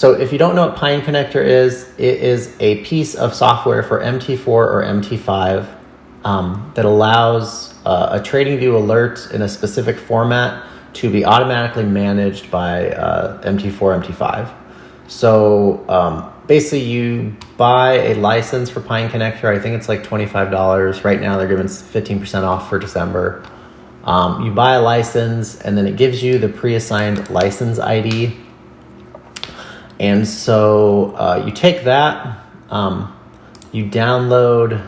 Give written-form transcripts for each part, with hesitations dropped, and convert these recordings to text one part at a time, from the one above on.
So if you don't know what Pineconnector is, it is a piece of software for MT4 or MT5 that allows a TradingView alert in a specific format to be automatically managed by MT4, MT5. So basically you buy a license for Pineconnector. I think it's like $25. Right now they're giving 15% off for December. You buy a license and then it gives you the pre-assigned license ID. And so you take that, you download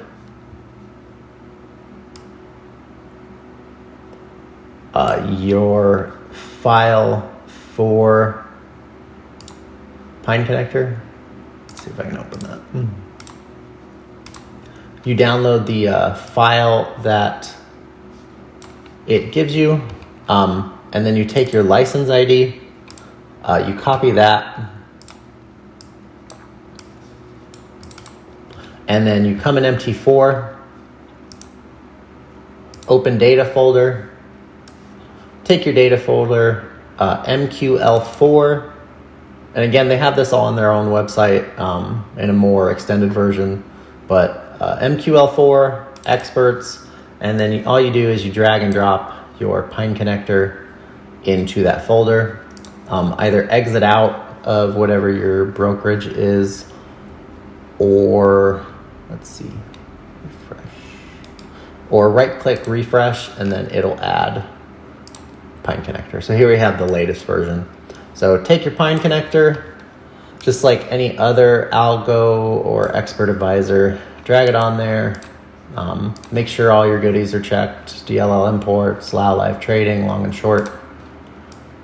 your file for Pineconnector. Let's see if I can open that. You download the file that it gives you, and then you take your license ID, you copy that, and then you come in MT4, open data folder, take your data folder, MQL4, and again, they have this all on their own website in a more extended version, but MQL4, experts, and then all you do is you drag and drop your Pineconnector into that folder. Either exit out of whatever your brokerage is, or let's see, refresh, or right click refresh, and then it'll add Pineconnector. So here we have the latest version. So take your Pineconnector, just like any other algo or expert advisor, drag it on there, make sure all your goodies are checked, DLL imports, allow live trading, long and short.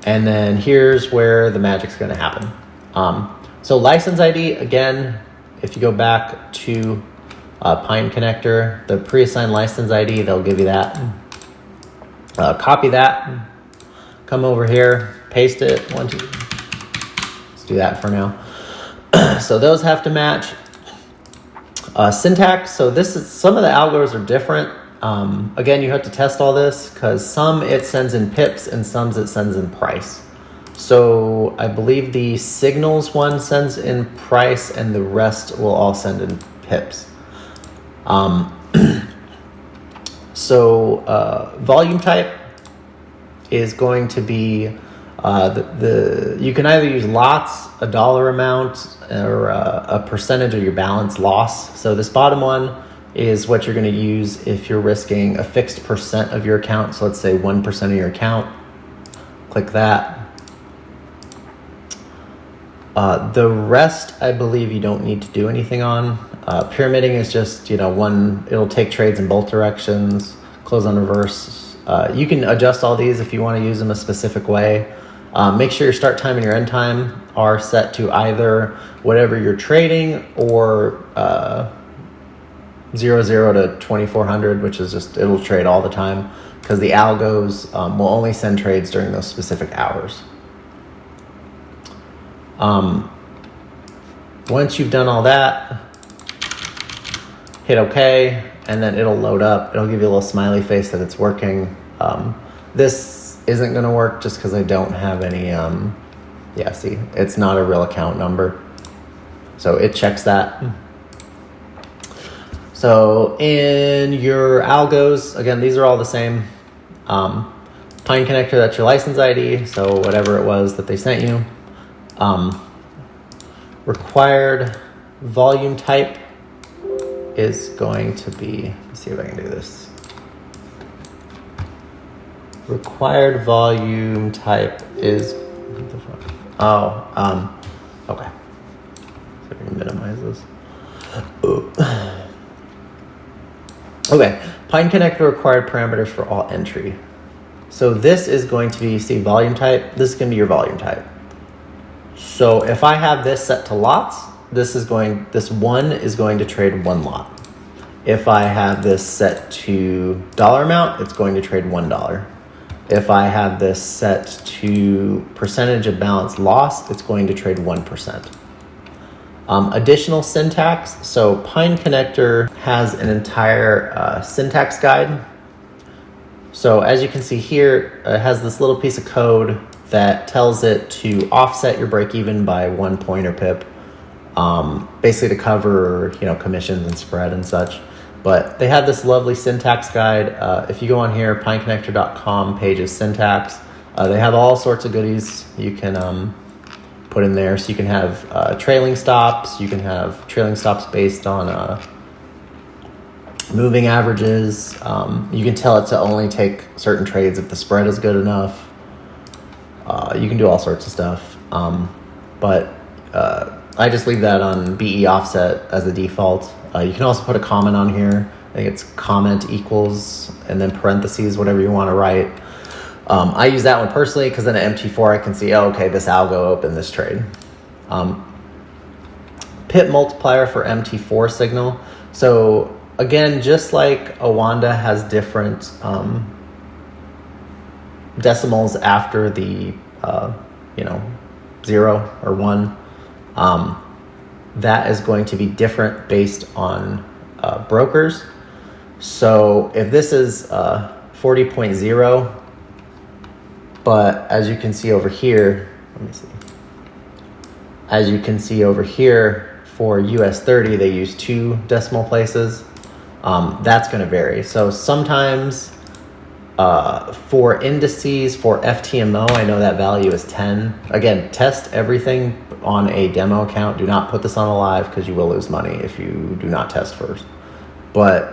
And then here's where the magic's gonna happen. So license ID, again, if you go back to Pineconnector, the pre-assigned license ID, they'll give you that. Copy that, come over here, paste it, 1, 2. Let's do that for now. So those have to match. Syntax, so some of the algos are different. Again, you have to test all this because some it sends in pips and some it sends in price. So I believe the signals one sends in price and the rest will all send in pips. Volume type is going to be you can either use lots, a dollar amount, or a percentage of your balance loss. So this bottom one is what you're going to use if you're risking a fixed percent of your account. So let's say 1% of your account. Click that. The rest, I believe you don't need to do anything on. Pyramiding is just, it'll take trades in both directions, close on reverse. You can adjust all these if you want to use them a specific way. Make sure your start time and your end time are set to either whatever you're trading or 00 to 2400, which is just, it'll trade all the time because the algos will only send trades during those specific hours. Once you've done all that, hit OK, and then it'll load up. It'll give you a little smiley face that it's working. This isn't going to work just because I don't have any, see, it's not a real account number. So it checks that. So in your algos, again, these are all the same. Pineconnector, that's your license ID, so whatever it was that they sent you. Required volume type is going to be, let's see if I can do this. Required volume type is, what the fuck? Okay. So I can minimize this. Okay, Pineconnector required parameters for all entry. So this is going to be, see, volume type. This is going to be your volume type. So if I have this set to lots, this one is going to trade one lot. If I have this set to dollar amount, it's going to trade $1. If I have this set to percentage of balance loss, it's going to trade 1%. Additional syntax. So Pineconnector has an entire syntax guide. So as you can see here, it has this little piece of code that tells it to offset your break even by 1 point or pip, basically to cover, you know, commissions and spread and such. But they have this lovely syntax guide. If you go on here, pineconnector.com, pages syntax, they have all sorts of goodies you can put in there. So you can have trailing stops. You can have trailing stops based on moving averages. You can tell it to only take certain trades if the spread is good enough. You can do all sorts of stuff. But I just leave that on BE offset as the default. You can also put a comment on here. I think it's comment equals and then parentheses, whatever you want to write. I use that one personally because then at MT4 I can see, oh, okay, this algo opened this trade. Pip multiplier for MT4 signal. So again, just like Owanda has different decimals after the 0 or 1, that is going to be different based on brokers. So if this is 40.0, but as you can see over here, let me see. As you can see over here for US 30, they use 2 decimal places. That's going to vary. So sometimes for indices, for FTMO, I know that value is 10. Again, test everything on a demo account. Do not put this on a live because you will lose money if you do not test first. But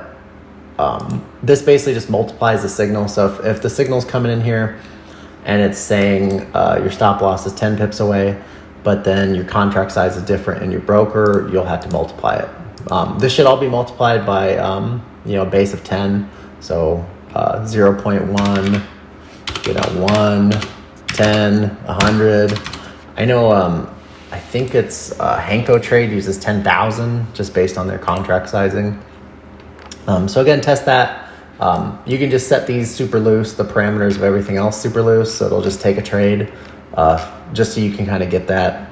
this basically just multiplies the signal. So if the signal's coming in here and it's saying your stop loss is 10 pips away, but then your contract size is different in your broker, you'll have to multiply it. This should all be multiplied by a base of 10. So 0.1, 1, 10, 100. I know, I think it's Hanko Trade uses 10,000 just based on their contract sizing. So again, test that. You can just set these super loose, the parameters of everything else super loose, so it'll just take a trade, just so you can kind of get that.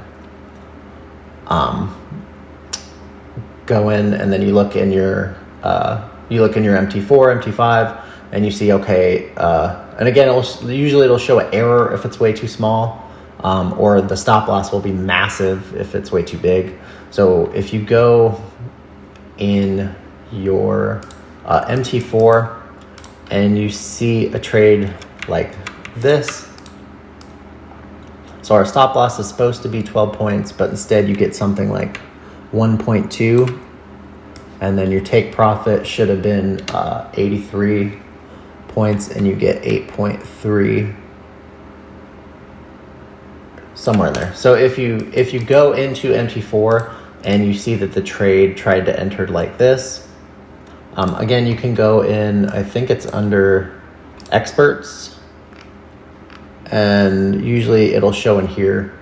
Go in and then you look in your MT4, MT5, and you see, okay, and again, usually it'll show an error if it's way too small, or the stop loss will be massive if it's way too big. So if you go in your MT4 and you see a trade like this, so our stop loss is supposed to be 12 points, but instead you get something like 1.2, and then your take profit should have been 83 points, and you get 8.3, somewhere in there. So if you go into MT4 and you see that the trade tried to enter like this, again, you can go in, I think it's under experts, and usually it'll show in here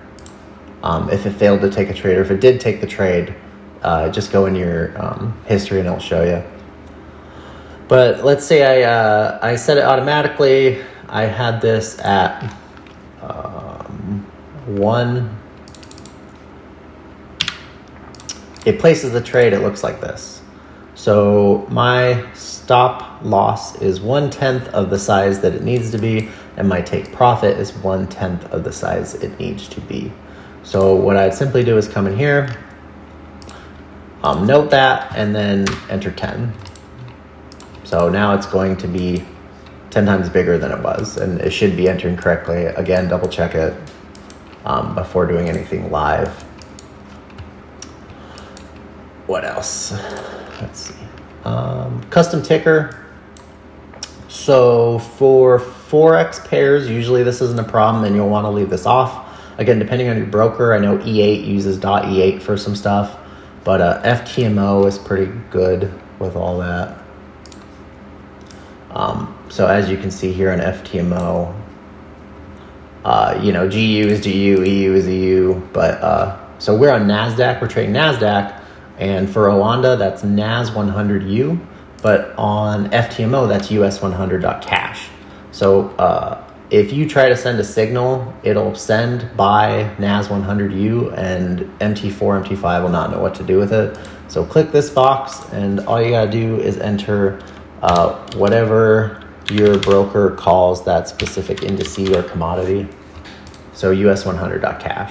if it failed to take a trade, or if it did take the trade, just go in your history and it'll show you. But let's say I set it automatically. I had this at 1. It places the trade, it looks like this. So my stop loss is 1/10 of the size that it needs to be, and my take profit is 1/10 of the size it needs to be. So what I'd simply do is come in here, note that, and then enter 10. So now it's going to be 10 times bigger than it was, and it should be entering correctly. Again, double check it before doing anything live. What else? Let's see. Custom ticker. So for Forex pairs, usually this isn't a problem and you'll want to leave this off. Again, depending on your broker, I know E8 uses .E8 for some stuff, but FTMO is pretty good with all that. So as you can see here in FTMO, GU is GU, EU is EU, but so we're on NASDAQ, we're trading NASDAQ, and for Owanda, that's NAS 100U, but on FTMO, that's US 100.cash. So if you try to send a signal, it'll send by NAS 100U, and MT4, MT5 will not know what to do with it. So click this box, and all you gotta do is enter whatever your broker calls that specific indice or commodity. So us100.cash.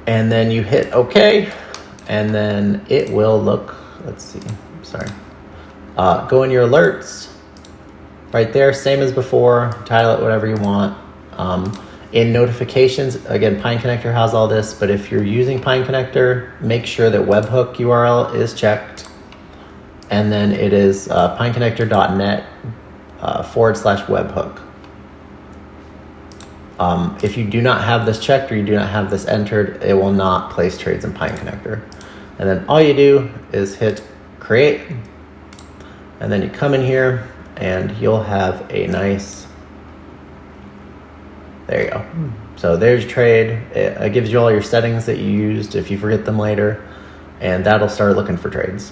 And then you hit OK, and then it will look, let's see, sorry. Go in your alerts, right there, same as before, title it whatever you want. In notifications, again, Pineconnector has all this, but if you're using Pineconnector, make sure that webhook URL is checked. And then it is pineconnector.net /webhook. If you do not have this checked or you do not have this entered, it will not place trades in Pineconnector. And then all you do is hit create, and then you come in here and you'll have a nice, there you go. So there's your trade. It gives you all your settings that you used if you forget them later, and that'll start looking for trades.